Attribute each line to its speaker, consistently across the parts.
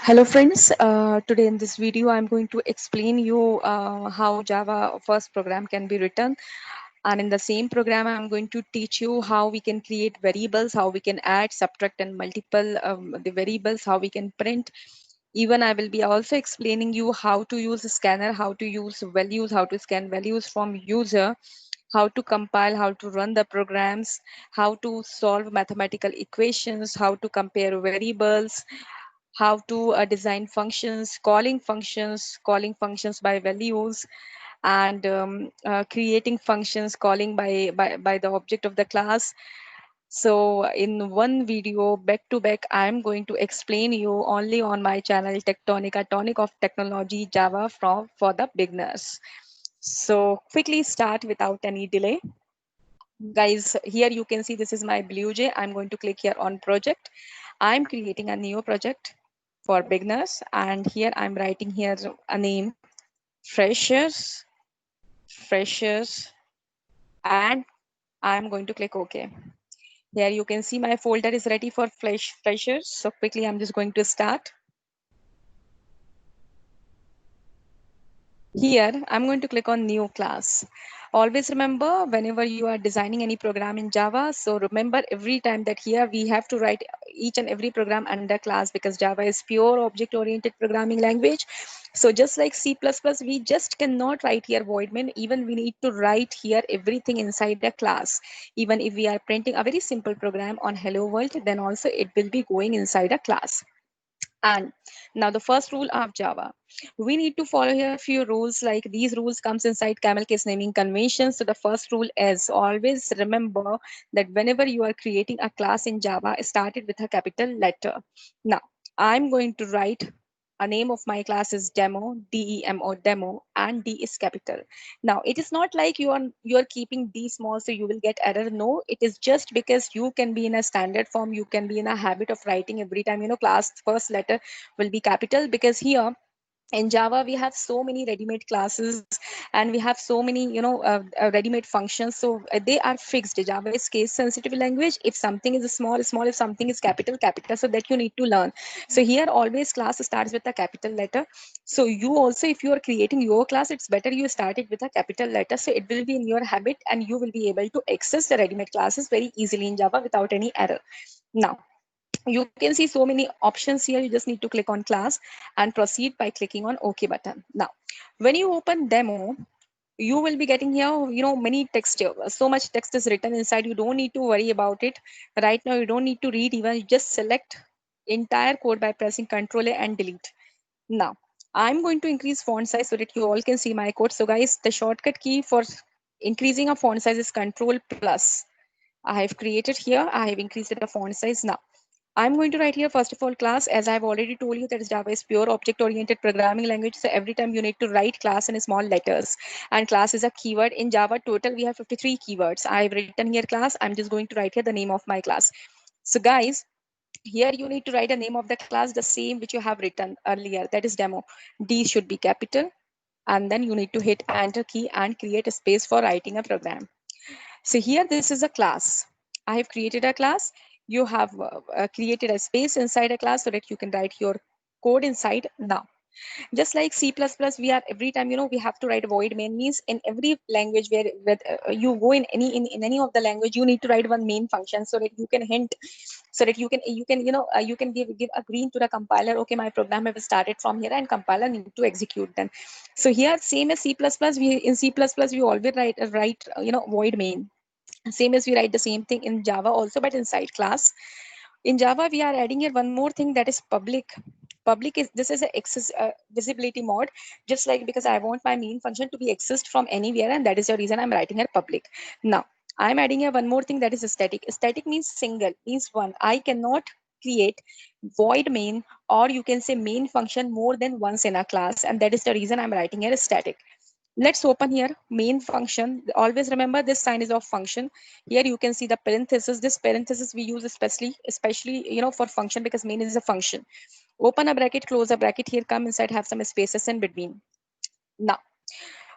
Speaker 1: Hello friends, today in this video I'm going to explain you how Java first program can be written, and in the same program I'm going to teach you how we can create variables, how we can add, subtract and multiple the variables, how we can print. Even I will be also explaining you how to use a scanner, how to use values, how to scan values from user, how to compile, how to run the programs, how to solve mathematical equations, how to compare variables, how to design functions, calling functions by values, and creating functions, calling by the object of the class. So in one video, back to back, I'm going to explain you only on my channel Tectonica, Tonic of Technology Java for the beginners. So quickly start without any delay. Guys, here you can see this is my Blue Jay. I'm going to click here on project. I'm creating a new project for beginners, and here I'm writing here a name, freshers, freshers, and I'm going to click OK. Here you can see my folder is ready for freshers. So quickly I'm just going to start. Here, I'm going to click on new class. Always remember whenever you are designing any program in Java, so remember every time that here we have to write each and every program under class, because Java is pure object-oriented programming language. So just like C++, we just cannot write here void main. Even we need to write here everything inside the class. Even if we are printing a very simple program on Hello World, then also it will be going inside a class. And now the first rule of Java, we need to follow here a few rules. Like these rules comes inside camel case naming convention. So the first rule is always remember that whenever you are creating a class in Java, start it with a capital letter. Now I'm going to write a name of my class is demo, demo, demo, and D is capital. Now it is not like you are keeping D small so you will get error. No, it is just because you can be in a standard form, you can be in a habit of writing every time, class first letter will be capital, because here in Java we have so many ready-made classes, and we have so many ready-made functions. So they are fixed. Java is case sensitive language. If something is small, small; if something is capital, capital. So that you need to learn. So here always class starts with a capital letter. So you also, if you are creating your class, it's better you start it with a capital letter, so it will be in your habit and you will be able to access the ready-made classes very easily in Java without any error. Now you can see so many options here. You just need to click on class and proceed by clicking on OK button. Now when you open demo, you will be getting here many text here. So much text is written inside, you don't need to worry about it right now. You don't need to read, even you just select entire code by pressing Ctrl A and delete. Now I'm going to increase font size so that you all can see my code. So guys, the shortcut key for increasing a font size is Ctrl plus. I have created here, I have increased the font size. Now I'm going to write here, first of all, class. As I've already told you, that is Java is pure object-oriented programming language. So every time you need to write class in small letters, and class is a keyword. In Java, total we have 53 keywords. I've written here class. I'm just going to write here the name of my class. So guys, here you need to write a name of the class, the same which you have written earlier. That is demo. D should be capital, and then you need to hit Enter key and create a space for writing a program. So here, this is a class. I have created a class. You have created a space inside a class so that you can write your code inside. Now, just like C++, we are every time, we have to write a void main. Means in every language where you go in any of the language, you need to write one main function so that you can hint, so that you can give a green to the compiler. Okay, my program have started from here and compiler need to execute then. So here, same as C++, we in C++ we always write void main. Same as we write the same thing in Java also, but inside class. In Java, we are adding here one more thing, that is public. Public is, this is a access visibility mode, just like, because I want my main function to be accessed from anywhere, and that is the reason I'm writing here public. Now I'm adding here one more thing, that is static. Static means single, means one. I cannot create void main, or you can say main function, more than once in a class, and that is the reason I'm writing here static. Let's open here main function. Always remember this sign is of function. Here you can see the parenthesis. This parenthesis we use especially for function, because main is a function. Open a bracket, close a bracket. Here come inside, have some spaces in between. Now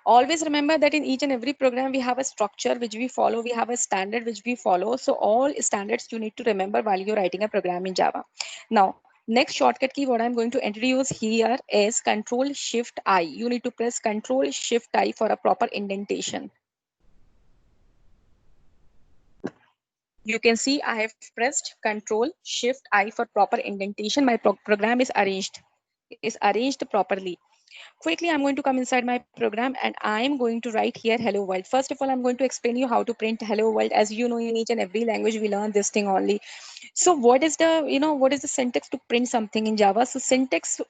Speaker 1: always remember that in each and every program we have a structure which we follow, we have a standard which we follow. So all standards you need to remember while you're writing a program in Java. Now Next shortcut key, what I'm going to introduce here is Control Shift I. You need to press Control Shift I for a proper indentation. You can see I have pressed Control Shift I for proper indentation. My program is arranged properly. Quickly, I'm going to come inside my program and I'm going to write here hello world. First of all, I'm going to explain you how to print hello world. As you know, in each and every language we learn this thing only. So what is the, what is the syntax to print something in Java? So syntax,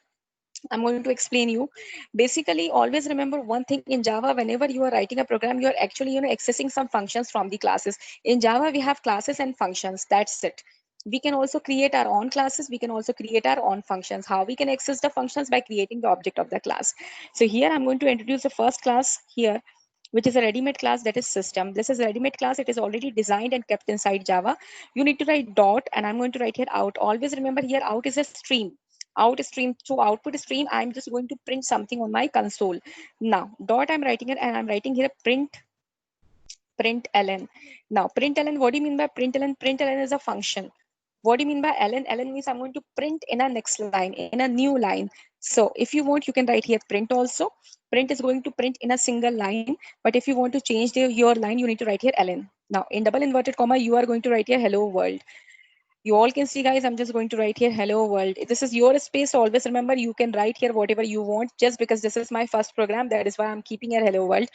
Speaker 1: I'm going to explain you. Basically, always remember one thing in Java, whenever you are writing a program, you are actually, accessing some functions from the classes. In Java, we have classes and functions. That's it. We can also create our own classes. We can also create our own functions. How we can access the functions? By creating the object of the class. So here I'm going to introduce the first class here, which is a ready-made class, that is system. This is a ready-made class. It is already designed and kept inside Java. You need to write dot, and I'm going to write here out. Always remember here out is a stream. Out stream to output stream. I'm just going to print something on my console. Now dot I'm writing it, and I'm writing here println. Now println, what do you mean by println? Println is a function. What do you mean by ln? Ln means I'm going to print in a next line, in a new line. So if you want, you can write here print also. Print is going to print in a single line, but if you want to change your line, you need to write here ln. Now in double inverted comma, you are going to write here hello world. You all can see, guys, I'm just going to write here hello world. This is your space. Always remember, you can write here whatever you want. Just because this is my first program, that is why I'm keeping here hello world.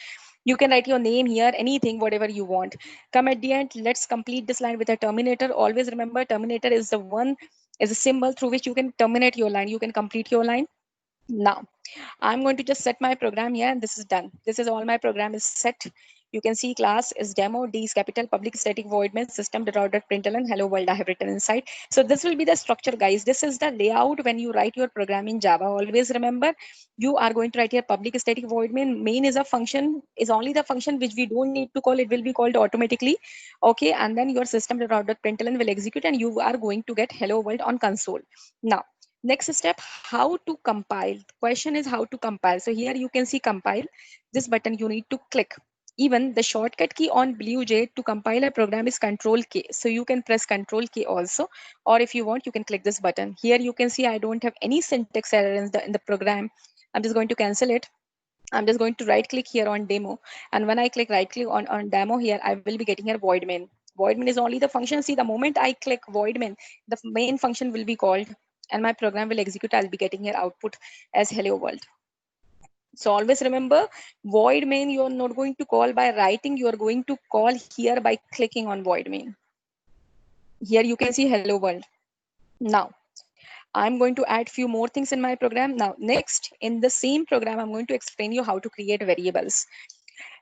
Speaker 1: You can write your name here, anything, whatever you want. Come at the end, let's complete this line with a terminator. Always remember, terminator is the one, is a symbol through which you can terminate your line, you can complete your line. Now I'm going to just set my program here, and this is done. This is all my program is set. You can see class is demo, D is capital, public static void main, system.out.println, hello world I have written inside. So this will be the structure, guys. This is the layout when you write your program in Java. Always remember, you are going to write here public static void main. Main is a function, is only the function which we don't need to call. It will be called automatically. Okay, and then your system.out.println will execute, and you are going to get hello world on console. Now next step, how to compile. Question is how to compile. So here you can see compile. This button you need to click. Even the shortcut key on BlueJ to compile a program is Control K. So you can press Control K also, or if you want, you can click this button. Here you can see I don't have any syntax error in the program. I'm just going to cancel it. I'm just going to right click here on demo. And when I click right click on demo here, I will be getting here void main. Void main is only the function. See, the moment I click void main, the main function will be called and my program will execute. I'll be getting here output as hello world. So always remember, void main you are not going to call by writing, you are going to call here by clicking on void main. Here you can see hello world. Now I'm going to add few more things in my program. Now next, in the same program, I'm going to explain you how to create variables.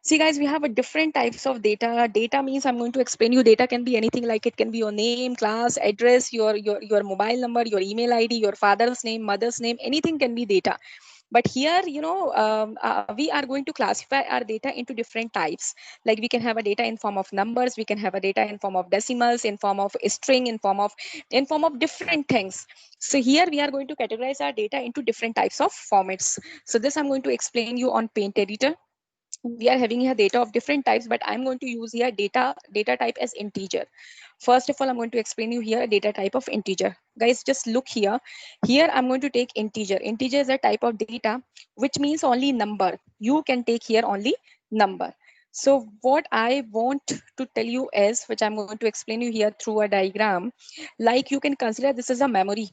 Speaker 1: See, guys, we have a different types of data. Data means I'm going to explain you. Data can be anything, like it can be your name, class, address, your mobile number, your email ID, your father's name, mother's name. Anything can be data. But here, we are going to classify our data into different types. Like we can have a data in form of numbers, we can have a data in form of decimals, in form of string, in form of different things. So here we are going to categorize our data into different types of formats. So this I'm going to explain you on Paint Editor. We are having here data of different types, but I'm going to use here data type as integer. First of all, I'm going to explain you here data type of integer. Guys, just look here. Here I'm going to take integer. Integer is a type of data, which means only number. You can take here only number. So what I want to tell you is, which I'm going to explain you here through a diagram, like you can consider this is a memory.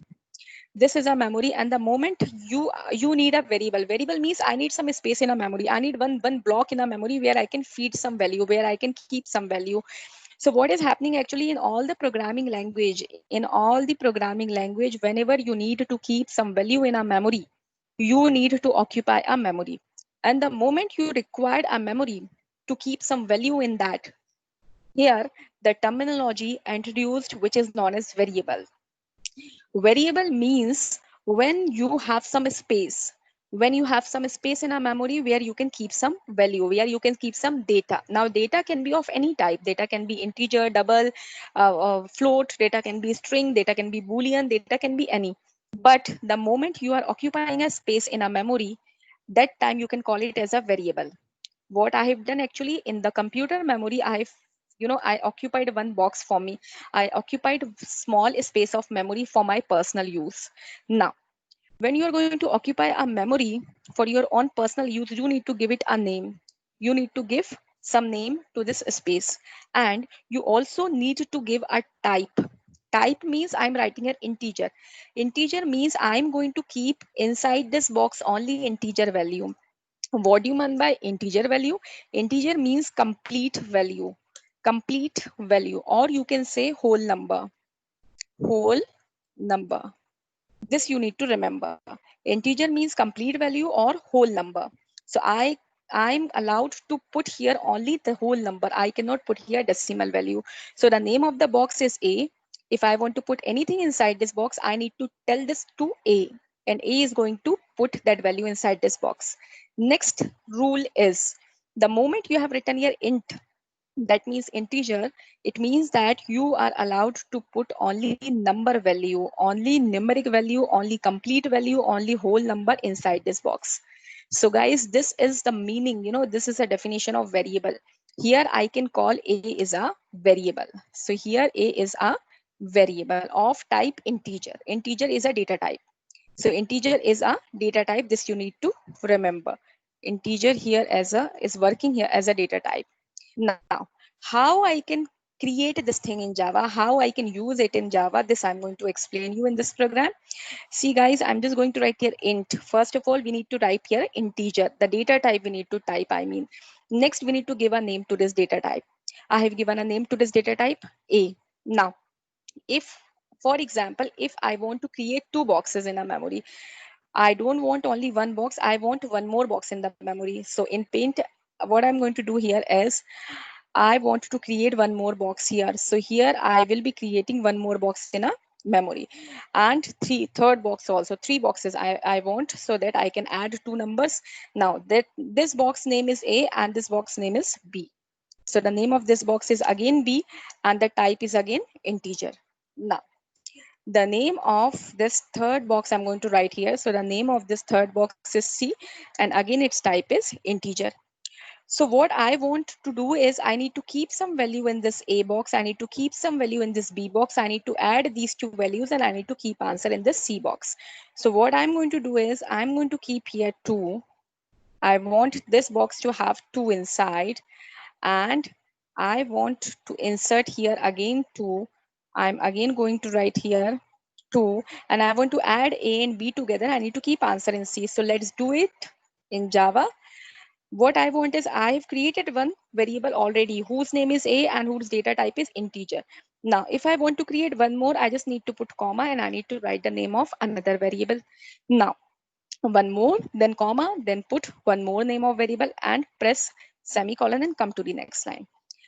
Speaker 1: This is a memory, and the moment you need a variable means I need some space in a memory. I need one block in a memory where I can feed some value, where I can keep some value. So what is happening actually in all the programming language, whenever you need to keep some value in a memory, you need to occupy a memory. And the moment you require a memory to keep some value in that, here the terminology introduced, which is known as variable. Variable means when you have some space, when you have some space in a memory where you can keep some value, where you can keep some data. Now data can be of any type. Data can be integer, double, float, data can be string, data can be boolean, data can be any. But the moment you are occupying a space in a memory, that time you can call it as a variable. What I have done actually in the computer memory, I have I occupied one box for me. I occupied small space of memory for my personal use. Now, when you are going to occupy a memory for your own personal use, you need to give it a name. You need to give some name to this space, and you also need to give a type. Type means I'm writing an integer. Integer means I'm going to keep inside this box only integer value. What do you mean by integer value? Integer means complete value. Complete value, or you can say whole number. Whole number. This you need to remember. Integer means complete value or whole number. So I'm allowed to put here only the whole number. I cannot put here decimal value. So the name of the box is A. If I want to put anything inside this box, I need to tell this to A, and A is going to put that value inside this box. Next rule is, the moment you have written here int, that means integer, it means that you are allowed to put only number value, only numeric value, only complete value, only whole number inside this box. So guys, this is the meaning, this is a definition of variable. Here I can call A is a variable. So here A is a variable of type integer. Integer is a data type. So integer is a data type. This you need to remember. Integer here is working here as a data type. Now, how I can create this thing in Java, how I can use it in Java, this I'm going to explain you in this program. See guys, I'm just going to write here int. First of all, we need to type here integer, the data type we need to type, I mean. Next, we need to give a name to this data type. I have given a name to this data type, A. Now, if, for example, if I want to create two boxes in a memory, I don't want only one box, I want one more box in the memory. So in Paint, what I'm going to do here is, I want to create one more box here. So here I will be creating one more box in a memory, and third box also, three boxes I want, so that I can add two numbers. Now that this box name is A and this box name is B. So the name of this box is again B, and the type is again integer. Now the name of this third box I'm going to write here. So the name of this third box is C, and again its type is integer. So what I want to do is, I need to keep some value in this A box. I need to keep some value in this B box. I need to add these two values, and I need to keep answer in this C box. So what I'm going to do is, I'm going to keep here 2. I want this box to have 2 inside, and I want to insert here again 2. I'm again going to write here 2, and I want to add A and B together. I need to keep answer in C. So let's do it in Java. What I want is, I've created one variable already whose name is A and whose data type is integer. Now, if I want to create one more, I just need to put comma, and I need to write the name of another variable. Now, one more, then comma, then put one more name of variable and press semicolon and come to the next line.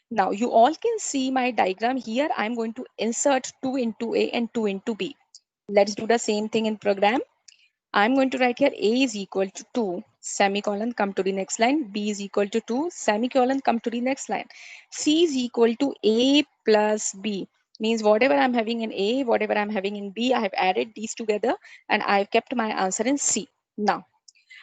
Speaker 1: Now, you all can see my diagram here. I'm going to insert 2 into A and 2 into B. Let's do the same thing in program. I'm going to write here A is equal to 2, semicolon, come to the next line. B is equal to 2, semicolon, come to the next line. C is equal to A plus B. Means whatever I'm having in A, whatever I'm having in B, I have added these together, and I've kept my answer in C. Now,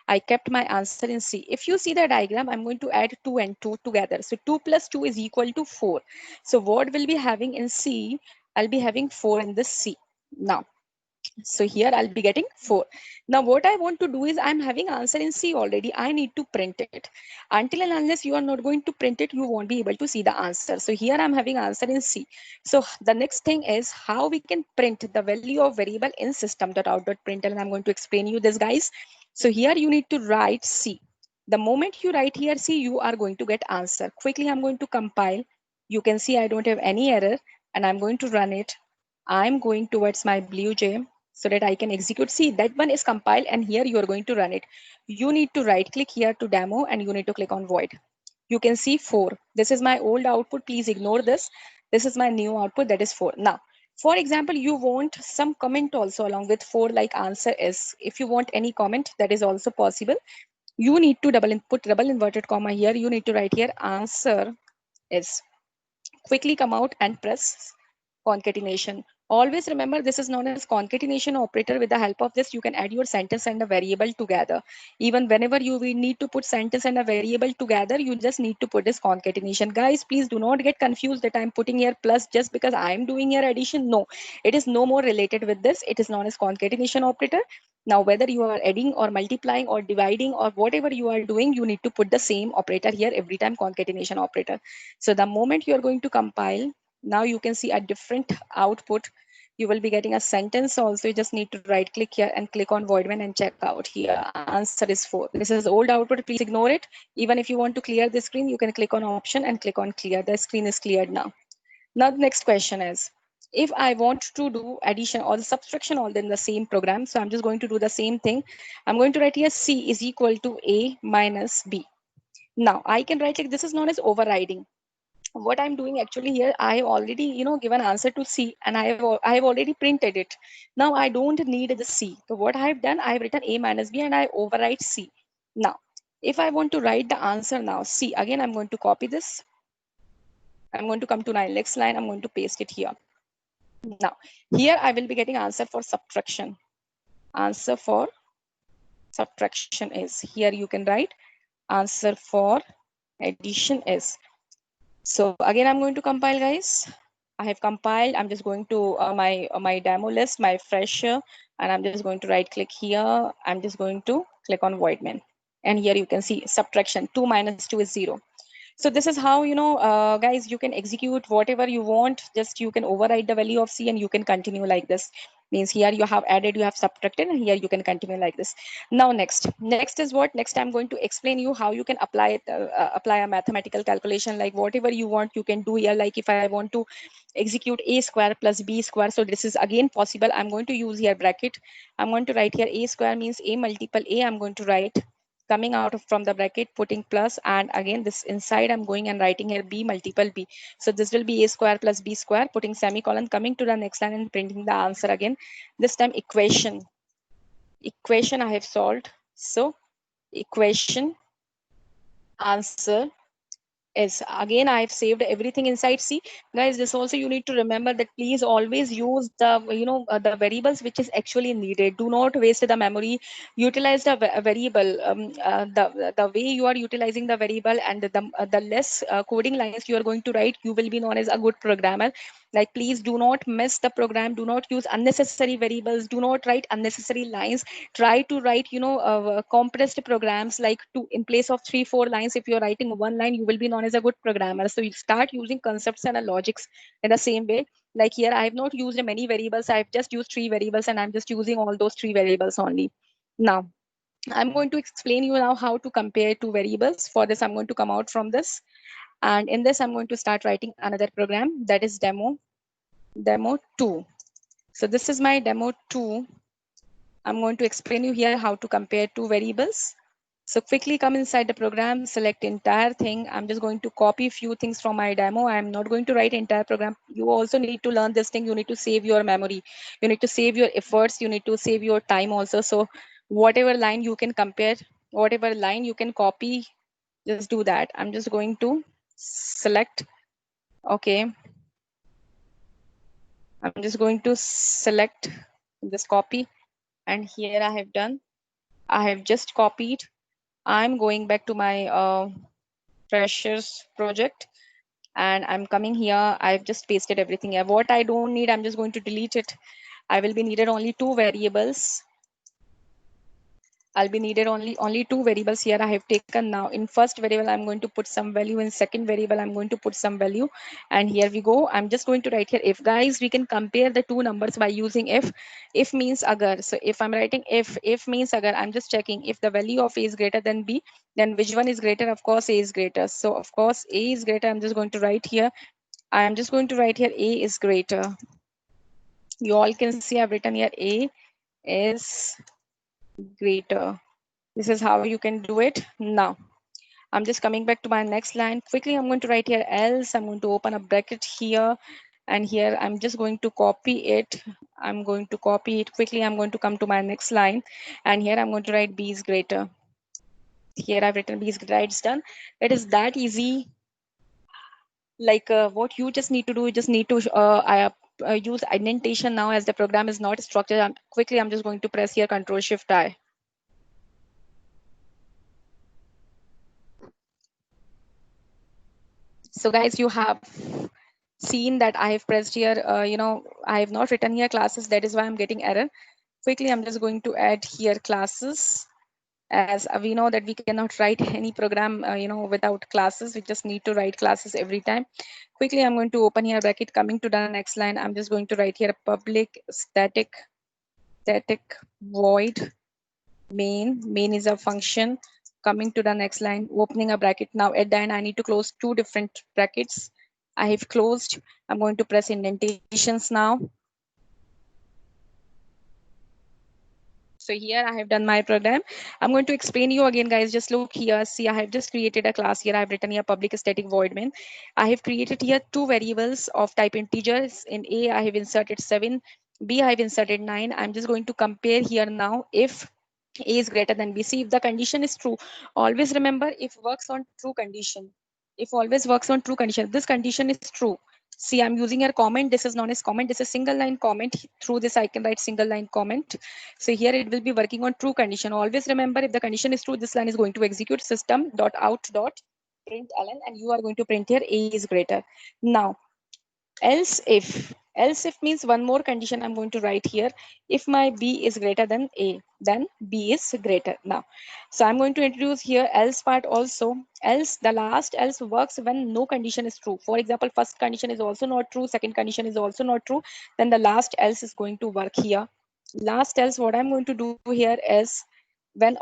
Speaker 1: I kept my answer in C. If you see the diagram, I'm going to add 2 and 2 together. So 2 plus 2 is equal to 4. So what will be having in C? I'll be having 4 in this C. Now, so here I'll be getting 4. Now what I want to do is, I'm having answer in C already. I need to print it. Until and unless you are not going to print it, you won't be able to see the answer. So here I'm having answer in C. So the next thing is, how we can print the value of variable in system.out.println. And I'm going to explain you this, guys. So here you need to write C. The moment you write here C, you are going to get answer. Quickly I'm going to compile. You can see I don't have any error, and I'm going to run it. I'm going towards my blue J so that I can execute. See, that one is compiled, and here you are going to run it. You need to right click here to demo, and you need to click on void. You can see 4. This is my old output. Please ignore this. This is my new output, that is 4. Now, for example, you want some comment also along with 4, like answer is. If you want any comment, that is also possible. You need to put double inverted comma here. You need to write here answer is. Quickly come out and press concatenation. Always remember this is known as concatenation operator. With the help of this, you can add your sentence and a variable together. Even whenever you will need to put sentence and a variable together, you just need to put this concatenation. Guys, please do not get confused that I'm putting here plus just because I'm doing here addition. No, it is no more related with this. It is known as concatenation operator. Now, whether you are adding or multiplying or dividing or whatever you are doing, you need to put the same operator here every time, concatenation operator. So the moment you are going to compile, now you can see a different output. You will be getting a sentence also. You just need to right click here and click on void when and check out. Here answer is 4. This is old output, please ignore it. Even if you want to clear the screen, you can click on option and click on clear. The screen is cleared now. Now the next question is, if I want to do addition or the subtraction all in the same program, so I'm just going to do the same thing. I'm going to write here C is equal to A minus B. Now I can write like this is known as overriding. What I'm doing actually here, I have already given answer to C, and I have already printed it. Now I don't need the C. So what I have done, I have written A minus B and I overwrite C. Now if I want to write the answer now C, again I'm going to copy this. I'm going to come to my next line. I'm going to paste it here. Now here I will be getting answer for subtraction. Answer for subtraction is here. You can write answer for addition is. So again, I'm going to compile, guys. I have compiled. I'm just going to my demo list, my fresher, and I'm just going to right click here. I'm just going to click on void main. And here you can see subtraction 2 minus 2 is 0. So this is how, guys, you can execute whatever you want. Just you can override the value of C and you can continue like this. Means here you have added, you have subtracted, and here you can continue like this. Now next is what? Next I'm going to explain you how you can apply it, apply a mathematical calculation, like whatever you want you can do here. Like if I want to execute a square plus b square, so this is again possible. I'm going to use here bracket. I'm going to write here a square means a multiple a. I'm going to write coming out of from the bracket, putting plus, and again this inside I'm going and writing here b multiple b. So this will be a square plus b square, putting semicolon, coming to the next line and printing the answer again. This time equation I have solved. So equation answer is, again I've saved everything inside C. Guys, this also you need to remember that please always use the the variables which is actually needed. Do not waste the memory. Utilize the variable, the way you are utilizing the variable, and the less coding lines you are going to write, you will be known as a good programmer. Like please do not mess the program. Do not use unnecessary variables. Do not write unnecessary lines. Try to write compressed programs, like two in place of 3-4 lines. If you're writing one line, you will be known as a good programmer. So you start using concepts and logics in the same way. Like here I have not used many variables. I've just used 3 variables, and I'm just using all those 3 variables only. Now I'm going to explain you now how to compare 2 variables. For this I'm going to come out from this, and in this I'm going to start writing another program, that is demo 2. So this is my demo 2. I'm going to explain you here how to compare 2 variables. So quickly come inside the program, select entire thing. I'm just going to copy a few things from my demo. I'm not going to write entire program. You also need to learn this thing. You need to save your memory. You need to save your efforts. You need to save your time also. So whatever line you can compare, whatever line you can copy, just do that. I'm just going to select. Okay. I'm just going to select this copy. And here I have done. I have just copied. I'm going back to my freshers project, and I'm coming here. I've just pasted everything here. What I don't need, I'm just going to delete it. I will be needed only 2 variables. I'll be needed only 2 variables here. I have taken now. In first variable, I'm going to put some value. In second variable, I'm going to put some value. And here we go. I'm just going to write here if. Guys, we can compare the 2 numbers by using if. If means agar. So if I'm writing if means agar, I'm just checking if the value of a is greater than b, then which one is greater? Of course, a is greater. So of course, a is greater. I'm just going to write here. I'm just going to write here a is greater. You all can see I've written here a is greater. This is how you can do it. Now I'm just coming back to my next line. Quickly I'm going to write here else. I'm going to open a bracket here, and here I'm just going to copy it. I'm going to copy it quickly. I'm going to come to my next line, and here I'm going to write b is greater. Here I've written b is greater. It's done. It is that easy. Like what you just need to do, you just need to use indentation now as the program is not structured. Quickly, I'm just going to press here Control Shift I. So guys, you have seen that I have pressed here, I have not written here classes. That is why I'm getting error. Quickly, I'm just going to add here classes, as we know that we cannot write any program, without classes. We just need to write classes every time. Quickly, I'm going to open here bracket. Coming to the next line, I'm just going to write here public static void main. Main is a function. Coming to the next line, opening a bracket. Now at the end, I need to close two different brackets. I have closed. I'm going to press indentations now. So here I have done my program. I'm going to explain you again, guys. Just look here. See, I have just created a class here. I've written here public static void main. I have created here two variables of type integers. In A, I have inserted 7. B, I have inserted 9. I'm just going to compare here now if A is greater than B. See, if the condition is true, always remember if works on true condition. If always works on true condition, this condition is true. See, I'm using a comment. This is known as comment. This is single line comment. Through this, I can write single line comment. So here it will be working on true condition. Always remember if the condition is true, this line is going to execute system.out.println, and you are going to print here A is greater. Now, else if means one more condition I'm going to write here. If my B is greater than A, then B is greater. Now, so I'm going to introduce here else part also. Else, the last else works when no condition is true. For example, first condition is also not true, second condition is also not true, then the last else is going to work here. Last else, what I'm going to do here is when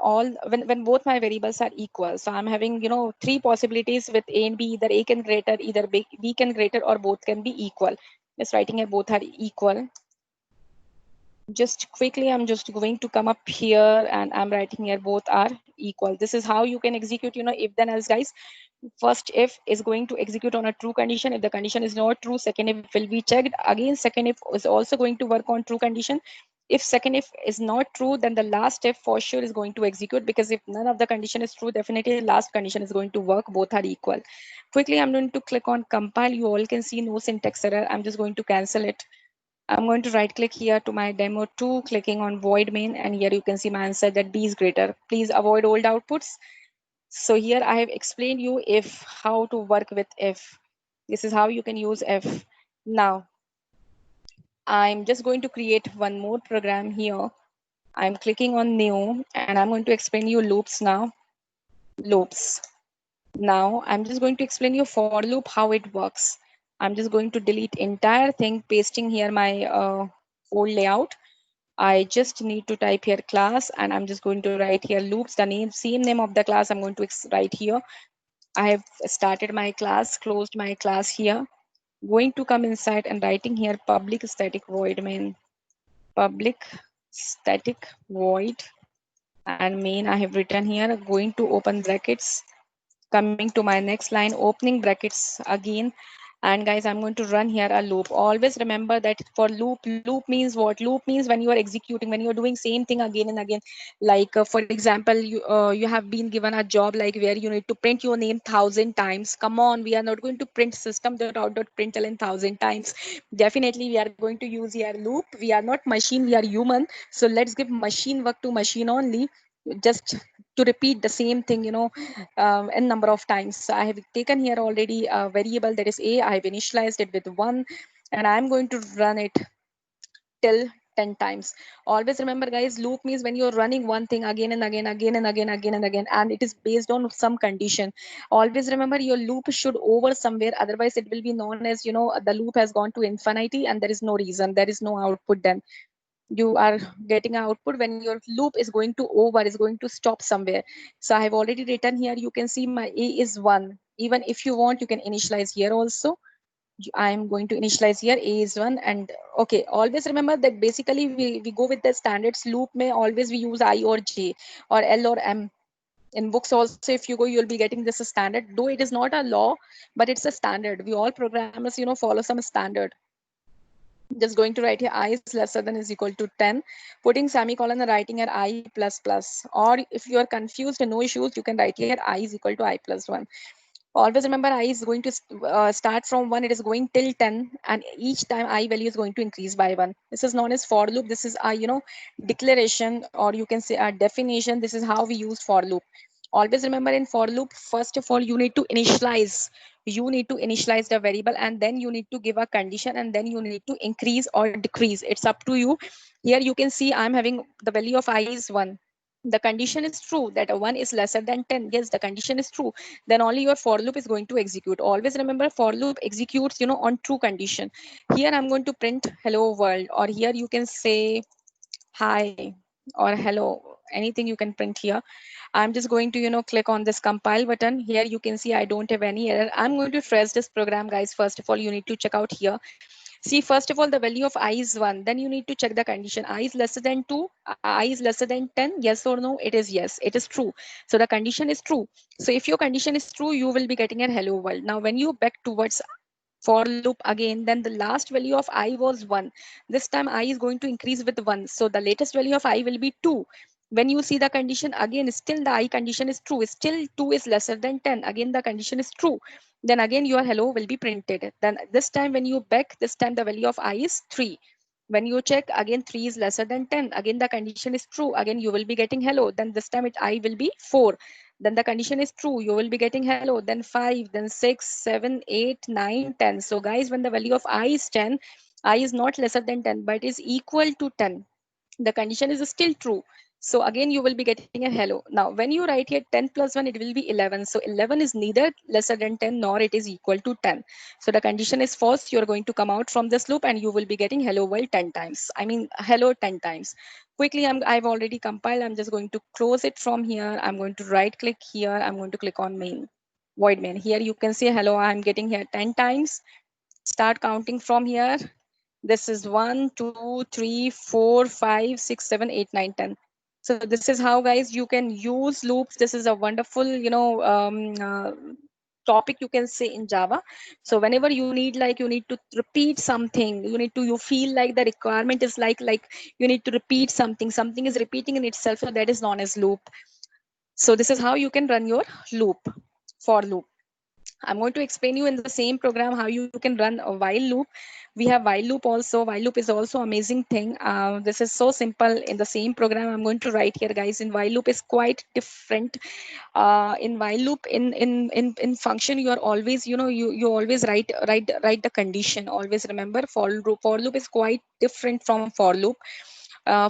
Speaker 1: both my variables are equal. So I'm having, three possibilities with A and B. Either A can greater, either B can greater, or both can be equal. Just writing here both are equal. Just quickly, I'm just going to come up here and I'm writing here both are equal. This is how you can execute, if then else, guys. First if is going to execute on a true condition. If the condition is not true, second if will be checked. Again, second if is also going to work on true condition. If second if is not true, then the last if for sure is going to execute, because if none of the condition is true, definitely the last condition is going to work. Both are equal. Quickly, I'm going to click on compile. You all can see no syntax error. I'm just going to cancel it. I'm going to right click here to my demo 2, clicking on void main, and here you can see my answer that B is greater. Please avoid old outputs. So here I have explained you if how to work with if. This is how you can use if. Now, I'm just going to create one more program here. I'm clicking on new and I'm going to explain you loops now. Loops. Now I'm just going to explain you for loop how it works. I'm just going to delete entire thing, pasting here my old layout. I just need to type here class and I'm just going to write here loops, the same name of the class I'm going to write here. I have started my class, closed my class here. Going to come inside and writing here public static void main. Public static void and main I have written here. Going to open brackets. Coming to my next line, opening brackets again. And guys, I'm going to run here a loop. Always remember that for loop means what? Loop means when you are executing, when you are doing same thing again and again. Like for example, you have been given a job like where you need to print your name 1,000 times. Come on, we are not going to print system.out.println 1,000 times. Definitely, we are going to use here loop. We are not machine, we are human. So let's give machine work to machine only. Just to repeat the same thing, n number of times. So I have taken here already a variable that is A. I have initialized it with 1 and I'm going to run it till 10 times. Always remember, guys, loop means when you're running one thing again and again, and it is based on some condition. Always remember your loop should over somewhere, otherwise it will be known as, the loop has gone to infinity and there is no reason, there is no output. Then you are getting an output when your loop is going to over, is going to stop somewhere. So I have already written here, you can see my A is 1. Even if you want, you can initialize here also. I am going to initialize here A is 1. And okay, always remember that basically we go with the standards. Loop may always we use I or J or L or M. In books also, if you go, you'll be getting this standard, though it is not a law, but it's a standard. We all programmers, follow some standard. Just going to write here I is lesser than is equal to 10, putting semicolon and writing here I plus plus. Or if you are confused and no issues, you can write here I is equal to I plus 1. Always remember I is going to start from 1, it is going till 10, and each time I value is going to increase by 1. This is known as for loop. This is a declaration, or you can say a definition. This is how we use for loop. Always remember, in for loop, first of all you need to initialize. You need to initialize the variable, and then you need to give a condition, and then you need to increase or decrease. It's up to you. Here you can see I'm having the value of I is 1. The condition is true that a 1 is lesser than 10. Yes, the condition is true. Then only your for loop is going to execute. Always remember, for loop executes on true condition. Here I'm going to print hello world, or here you can say hi or hello, anything you can print here. I'm just going to click on this compile button. Here you can see I don't have any error. I'm going to trace this program, guys. First of all, you need to check out here. See, first of all, the value of I is 1. Then you need to check the condition. I is lesser than 2. I is lesser than 10. Yes or no? It is yes. It is true. So the condition is true. So if your condition is true, you will be getting a hello world. Now, when you back towards for loop again, then the last value of I was 1. This time I is going to increase with 1. So the latest value of I will be 2. When you see the condition again, still the I condition is true. Still 2 is lesser than 10. Again, the condition is true. Then again, your hello will be printed. Then this time when you back, this time the value of I is 3. When you check again, 3 is lesser than 10. Again, the condition is true. Again, you will be getting hello. Then this time I will be 4. Then the condition is true, you will be getting hello. Then 5, then 6, 7, 8, 9, 10. So guys, when the value of I is 10, I is not lesser than 10 but is equal to 10. The condition is still true. So again, you will be getting a hello. Now when you write here 10 plus 1, it will be 11. So 11 is neither lesser than 10 nor it is equal to 10. So the condition is false. You're going to come out from this loop and you will be getting hello world 10 times. I mean hello 10 times. Quickly, I've already compiled. I'm just going to close it from here. I'm going to right click here. I'm going to click on main, void main. Here you can see hello. I'm getting here 10 times. Start counting from here. This is 1, 2, 3, 4, 5, 6, 7, 8, 9, 10. So this is how, guys, you can use loops. This is a wonderful, topic you can say in Java. So whenever you need, like, you need to repeat something, you feel like the requirement is like you need to repeat something. Something is repeating in itself, so that is known as loop. So this is how you can run your loop, for loop. I'm going to explain you in the same program how you can run a while loop. We have while loop also. While loop is also amazing thing. This is so simple. In the same program I'm going to write here, guys. In while loop is quite different. In while loop, in function, you are always, you always write the condition. Always remember, for loop is quite different from for loop.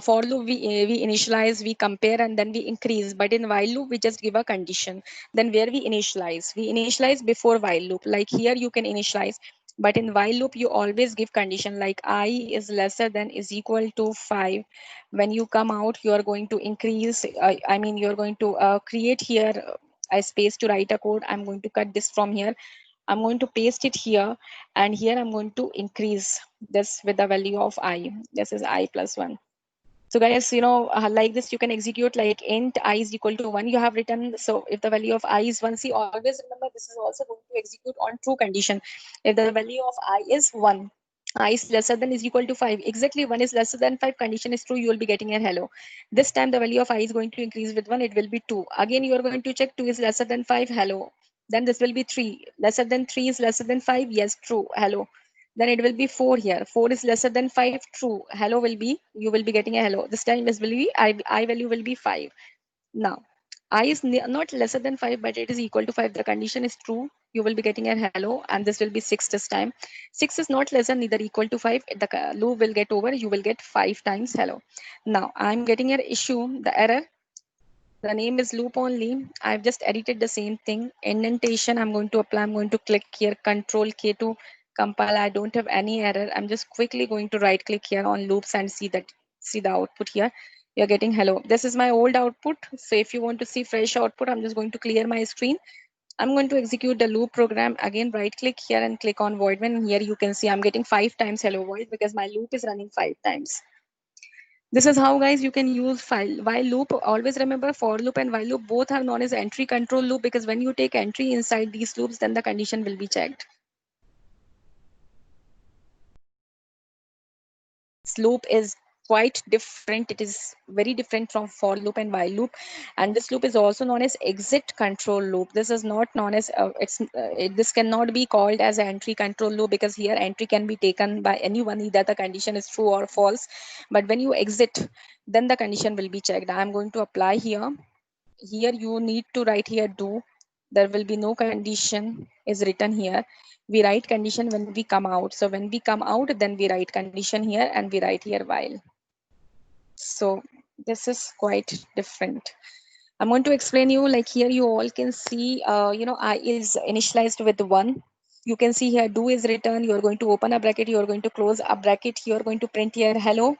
Speaker 1: For loop, we initialize, we compare, and then we increase. But in while loop, we just give a condition. Then where we initialize before while loop. Like here, you can initialize. But in while loop, you always give condition like I is lesser than is equal to 5. When you come out, you are going to increase. I mean, you're going to create here a space to write a code. I'm going to cut this from here. I'm going to paste it here, and here I'm going to increase this with the value of I. This is I plus 1. So guys, like this, you can execute like int I is equal to 1. You have written, so if the value of I is 1, see, always remember this is also going to execute on true condition. If the value of I is 1, I is lesser than is equal to 5. Exactly, 1 is lesser than 5. Condition is true. You will be getting a hello. This time the value of I is going to increase with 1. It will be 2. Again, you are going to check 2 is lesser than 5. Hello. Then this will be 3. Lesser than 3 is lesser than 5. Yes, true. Hello. Then it will be 4 here. 4 is lesser than 5. True. Hello will be, you will be getting a hello. This time is will be, I value will be 5. Now, I is not lesser than 5, but it is equal to 5. The condition is true. You will be getting a hello, and this will be 6 this time. 6 is not less than neither equal to 5. The loop will get over. You will get 5 times hello. Now, I'm getting an issue, the error. The name is loop only. I've just edited the same thing. Indentation, I'm going to apply. I'm going to click here, Control K to compile. I don't have any error. I'm just quickly going to right click here on loops and see the output here. You're getting hello. This is my old output. So if you want to see fresh output, I'm just going to clear my screen. I'm going to execute the loop program. Again, right click here and click on void main. Here you can see I'm getting 5 times hello world because my loop is running 5 times. This is how, guys, you can use while loop. Always remember, for loop and while loop both are known as entry control loop, because when you take entry inside these loops, then the condition will be checked. This loop is quite different. It is very different from for loop and while loop. And this loop is also known as exit control loop. This is not known as this cannot be called as an entry control loop, because here entry can be taken by anyone, either the condition is true or false. But when you exit, then the condition will be checked. I'm going to apply here. Here you need to write here do. There will be no condition is written here. We write condition when we come out. So when we come out, then we write condition here and we write here while. So this is quite different. I'm going to explain you, like here you all can see, I is initialized with 1. You can see here do is written. You're going to open a bracket, you're going to close a bracket, you're going to print here hello,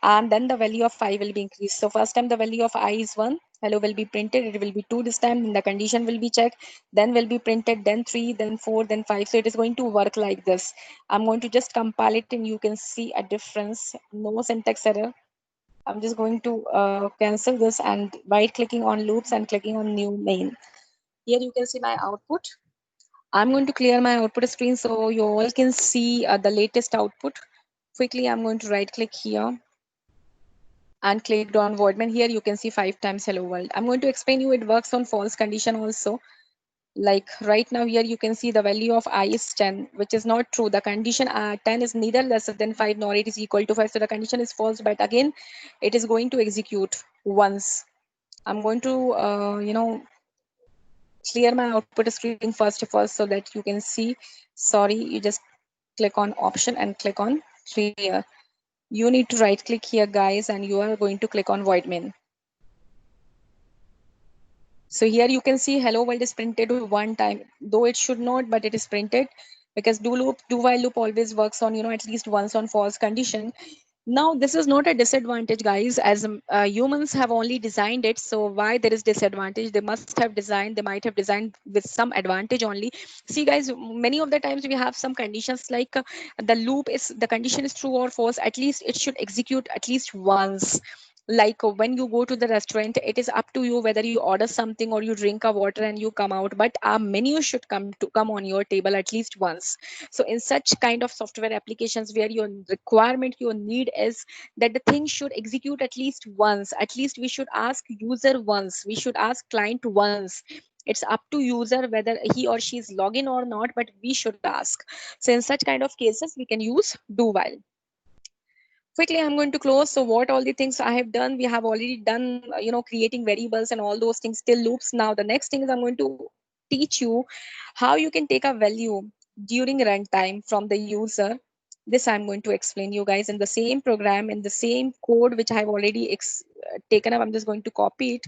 Speaker 1: and then the value of 5 will be increased. So first time the value of I is 1, hello will be printed, it will be 2 this time, then the condition will be checked, then will be printed, then 3, then 4, then 5. So it is going to work like this. I'm going to just compile it and you can see a difference. No syntax error. I'm just going to cancel this and right clicking on loops and clicking on new main. Here you can see my output. I'm going to clear my output screen so you all can see the latest output. Quickly, I'm going to right click here and clicked on voidman. Here you can see 5 times hello world. I'm going to explain you it works on false condition also. Like right now here you can see the value of I is 10, which is not true. The condition 10 is neither lesser than 5 nor it is equal to 5. So the condition is false, but again, it is going to execute once. I'm going to, clear my output screen first of all so that you can see. Sorry, you just click on option and click on clear. You need to right click here, guys, and you are going to click on void main. So here you can see hello world is printed one time, though it should not, but it is printed because do while loop always works on, at least once on false condition. Now, this is not a disadvantage, guys, as humans have only designed it. So why there is disadvantage? They must have designed, they might have designed with some advantage only. See, guys, many of the times we have some conditions like the condition is true or false. At least it should execute at least once. Like when you go to the restaurant, it is up to you whether you order something or you drink a water and you come out, but our menu should come on your table at least once. So in such kind of software applications where your requirement, your need is that the thing should execute at least once, at least we should ask user once, we should ask client once. It's up to user whether he or she is login or not, but we should ask. So in such kind of cases we can use do while. Quickly, I'm going to close. So what all the things I have done, we have already done, creating variables and all those things till loops. Now the next thing is I'm going to teach you how you can take a value during runtime from the user. This I'm going to explain you guys in the same program, in the same code which I have already taken up. I'm just going to copy it.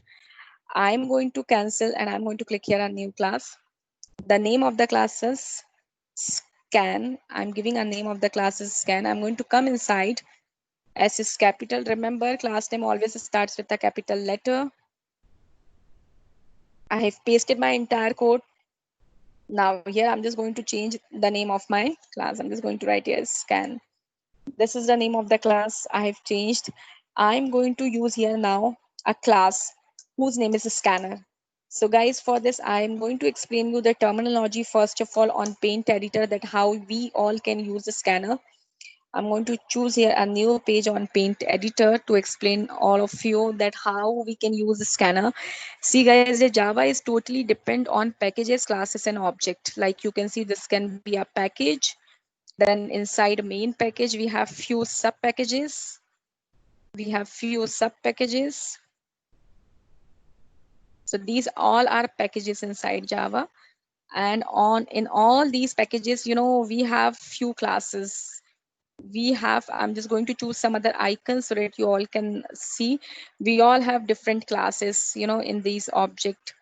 Speaker 1: I'm going to cancel and I'm going to click here on new class. The name of the class is scan. I'm giving a name of the class is scan. I'm going to come inside. S is capital. Remember, class name always starts with a capital letter. I have pasted my entire code. Now here I'm just going to change the name of my class. I'm just going to write here scan. This is the name of the class I have changed. I'm going to use here now a class whose name is scanner. So guys, for this, I'm going to explain you the terminology first of all on Paint Editor, that how we all can use the scanner. I'm going to choose here a new page on Paint Editor to explain all of you that how we can use the scanner. See guys, the Java is totally depend on packages, classes and object. Like you can see, this can be a package. Then inside main package, we have few sub packages. We have few sub packages. So these all are packages inside Java. And in all these packages, we have few classes. I'm just going to choose some other icons so that you all can see. We all have different classes, in these object.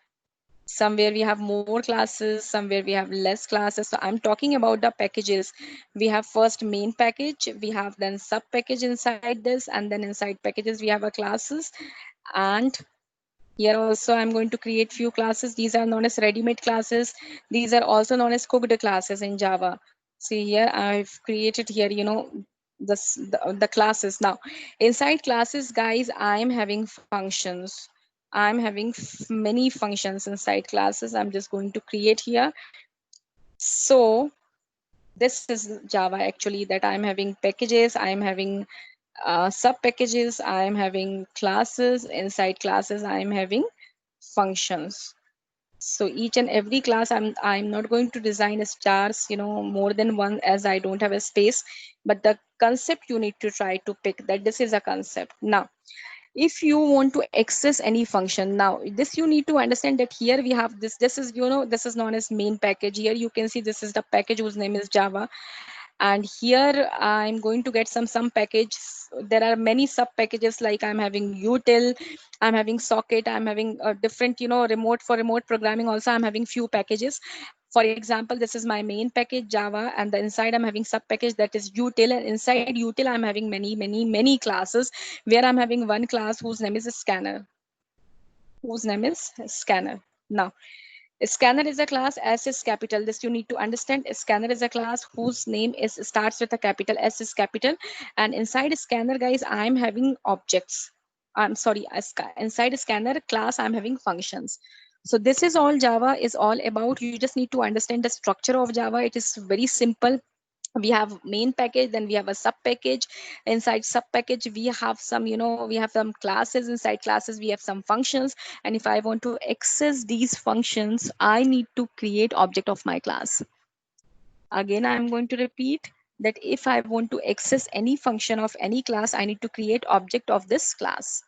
Speaker 1: Somewhere we have more classes, somewhere we have less classes. So I'm talking about the packages. We have first main package, we have then sub package inside this, and then inside packages we have a classes. And here also I'm going to create few classes. These are known as ready-made classes. These are also known as cooked classes in Java. See here, I've created here, the classes. Now, inside classes, guys, I'm having functions. I'm having many functions inside classes. I'm just going to create here. So this is Java actually, that I'm having packages, I'm having Sub packages, I am having classes. Inside classes, I am having functions. So each and every class, I'm not going to design a stars, more than one, as I don't have a space. But the concept you need to try to pick that this is a concept. Now, if you want to access any function, now this you need to understand that here we have this is, this is known as main package. Here you can see this is the package whose name is Java, and here I'm going to get some package. There are many sub packages, like I'm having util, I'm having socket, I'm having a different, remote. For remote programming also, I'm having few packages. For example, this is my main package Java, and the inside I'm having sub package that is util, and inside util I'm having many classes, where I'm having one class whose name is scanner, whose name is scanner. Now, Scanner is a class, S is capital. This you need to understand. Scanner is a class whose name is starts with a capital, S is capital. And inside scanner, guys, I'm having objects. I'm sorry, inside scanner class, I'm having functions. So this is all Java is all about. You just need to understand the structure of Java. It is very simple. We have main package, then we have a sub package. Inside sub package we have some, we have some classes. Inside classes we have some functions, and if I want to access these functions, I need to create object of my class. Again, I'm going to repeat that if I want to access any function of any class, I need to create object of this class.